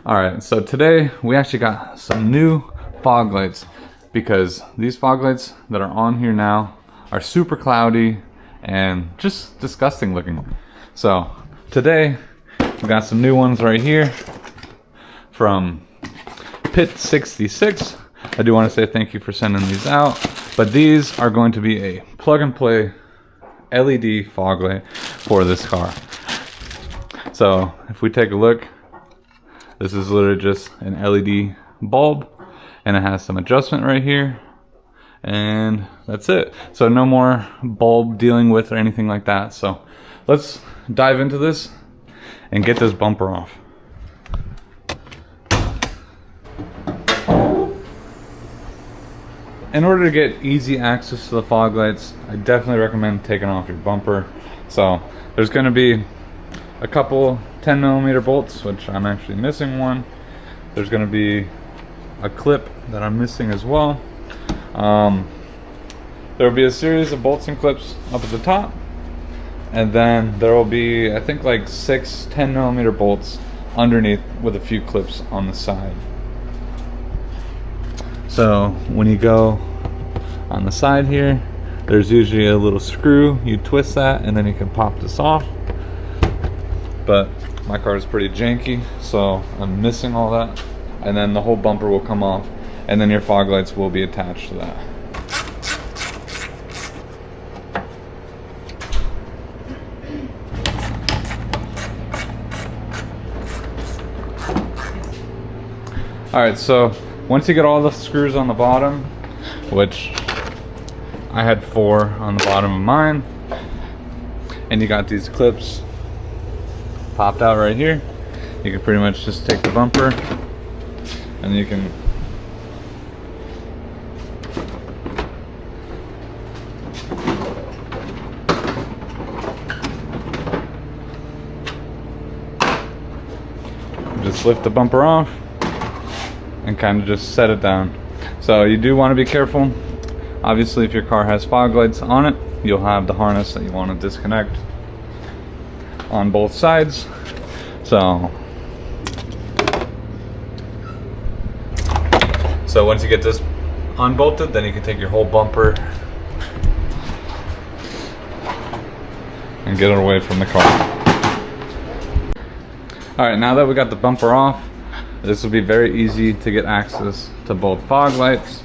All right, so today we actually got some new fog lights because these fog lights that are on here now are super cloudy and just disgusting looking. So today we got some new ones right here from Pit 66. I do want to say thank you for sending these out, but these are going to be a plug and play LED fog light for this car. So if we take a look, this is literally just an LED bulb and it has some adjustment right here, and that's it. So no more bulb dealing with or anything like that. So let's dive into this and get this bumper off. In order to get easy access to the fog lights, I definitely recommend taking off your bumper. So there's going to be a couple 10mm bolts, which I'm actually missing one. There's going to be a clip that I'm missing as well. There will be a series of bolts and clips up at the top, and then there will be, I think, like 6 10mm bolts underneath with a few clips on the side. So when you go on the side here, there's usually a little screw. You twist that and then you can pop this off. But my car is pretty janky, so I'm missing all that. And then the whole bumper will come off, and then your fog lights will be attached to that. Alright, so once you get all the screws on the bottom, which I had 4 on the bottom of mine, and you got these clips popped out right here, you can pretty much just take the bumper and you can just lift the bumper off and kind of just set it down. So you do want to be careful. Obviously, if your car has fog lights on it, you'll have the harness that you want to disconnect on both sides. So once you get this unbolted, then you can take your whole bumper and get it away from the car. Alright, now that we got the bumper off, this will be very easy to get access to both fog lights.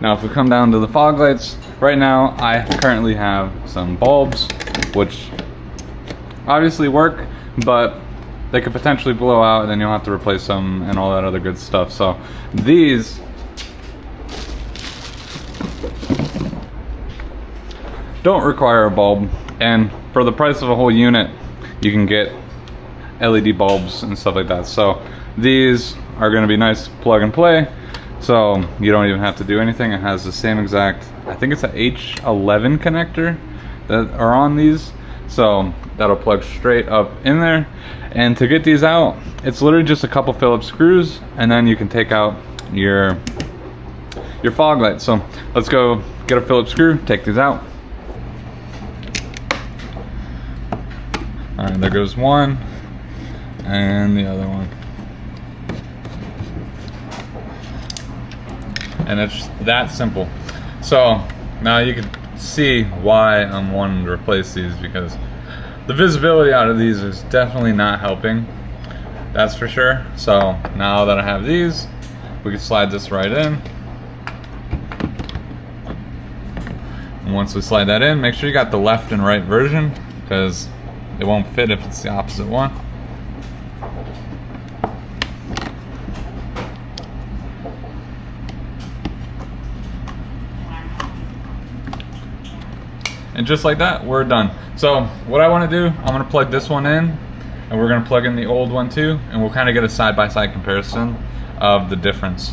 Now if we come down to the fog lights, right now I currently have some bulbs which obviously work, but they could potentially blow out and then you'll have to replace them and all that other good stuff. So these don't require a bulb, and for the price of a whole unit you can get LED bulbs and stuff like that. So these are going to be nice plug and play, so you don't even have to do anything. It has the same exact, I think it's a H11 connector that are on these, so that'll plug straight up in there. And to get these out, it's literally just a couple Phillips screws, and then you can take out your fog light. So let's go get a Phillips screw, take these out. All right, there goes one, and the other one. And it's that simple. So now you can see why I'm wanting to replace these, because the visibility out of these is definitely not helping, that's for sure. So now that I have these, we can slide this right in. And once we slide that in, make sure you got the left and right version, because it won't fit if it's the opposite one. And just like that, we're done. So what I want to do, I'm going to plug this one in, and we're going to plug in the old one too, and we'll kind of get a side-by-side comparison of the difference.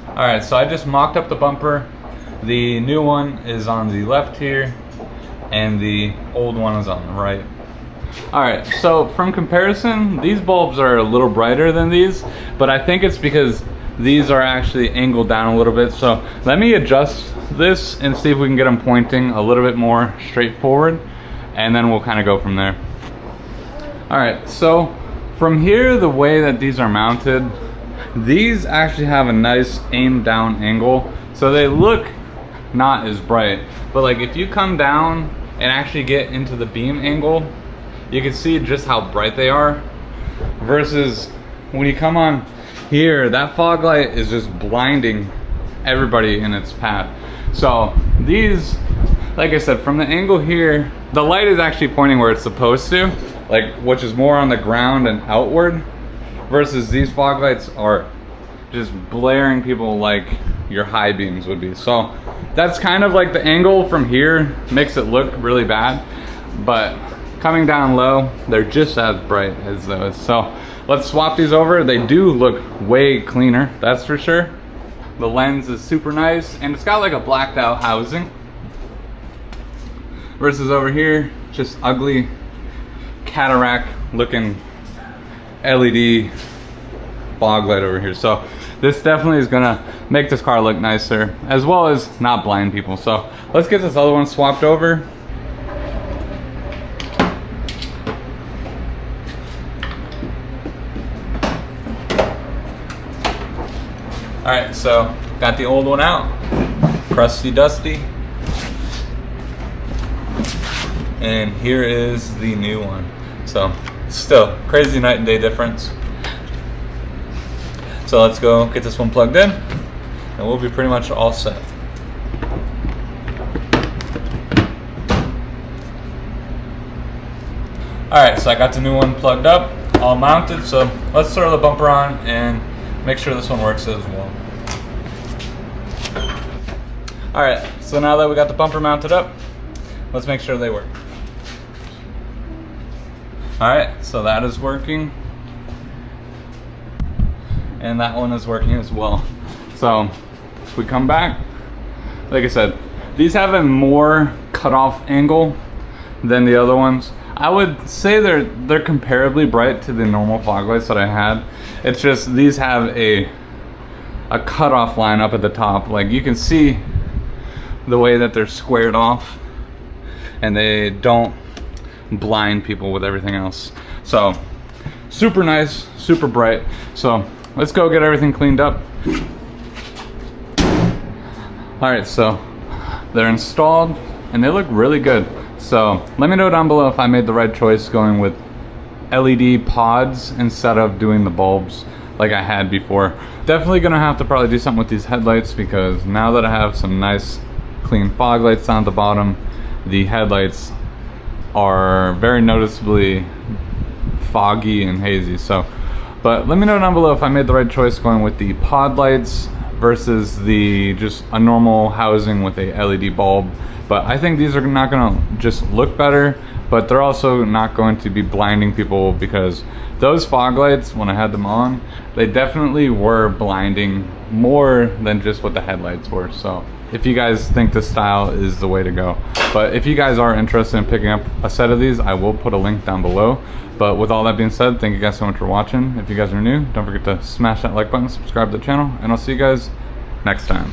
Alright, so I just mocked up the bumper. The new one is on the left here, and the old one is on the right. Alright, so from comparison, these bulbs are a little brighter than these, but I think it's because these are actually angled down a little bit. So let me adjust this and see if we can get them pointing a little bit more straightforward, and then we'll kind of go from there. All right, so From here, the way that these are mounted, these actually have a nice aim down angle, so they look not as bright. But like if you come down and actually get into the beam angle, you can see just how bright they are. Versus when you come on here, that fog light is just blinding everybody in its path. So these, like I said, from the angle here, the light is actually pointing where it's supposed to, like which is more on the ground and outward, versus these fog lights are just blaring people like your high beams would be. So that's kind of like the angle from here makes it look really bad, but coming down low, they're just as bright as those. So let's swap these over. They do look way cleaner, that's for sure. The lens is super nice, and it's got like a blacked out housing. Versus over here, just ugly cataract looking LED fog light over here. So this definitely is gonna make this car look nicer, as well as not blind people. So let's get this other one swapped over. All right, so got the old one out, crusty dusty. And here is the new one. So still crazy night and day difference. So let's go get this one plugged in and we'll be pretty much all set. All right, so I got the new one plugged up, all mounted. So let's throw the bumper on and make sure this one works as well. All right, so now that we got the bumper mounted up, let's make sure they work. All right, so that is working. And that one is working as well. So if we come back, like I said, these have a more cutoff angle than the other ones. I would say they're comparably bright to the normal fog lights that I had. It's just these have a cutoff line up at the top. Like you can see the way that they're squared off, and they don't blind people with everything else. So super nice, super bright. So let's go get everything cleaned up. All right, so they're installed and they look really good. So let me know down below if I made the right choice going with LED pods instead of doing the bulbs like I had before. Definitely gonna have to probably do something with these headlights, because now that I have some nice clean fog lights down at the bottom, the headlights are very noticeably foggy and hazy. So, but let me know down below if I made the right choice going with the pod lights versus the just a normal housing with a LED bulb. But I think these are not gonna just look better, but they're also not going to be blinding people, because those fog lights, when I had them on, they definitely were blinding more than just what the headlights were. So if you guys think this style is the way to go. But if you guys are interested in picking up a set of these, I will put a link down below. But with all that being said, thank you guys so much for watching. If you guys are new, don't forget to smash that like button, subscribe to the channel, and I'll see you guys next time.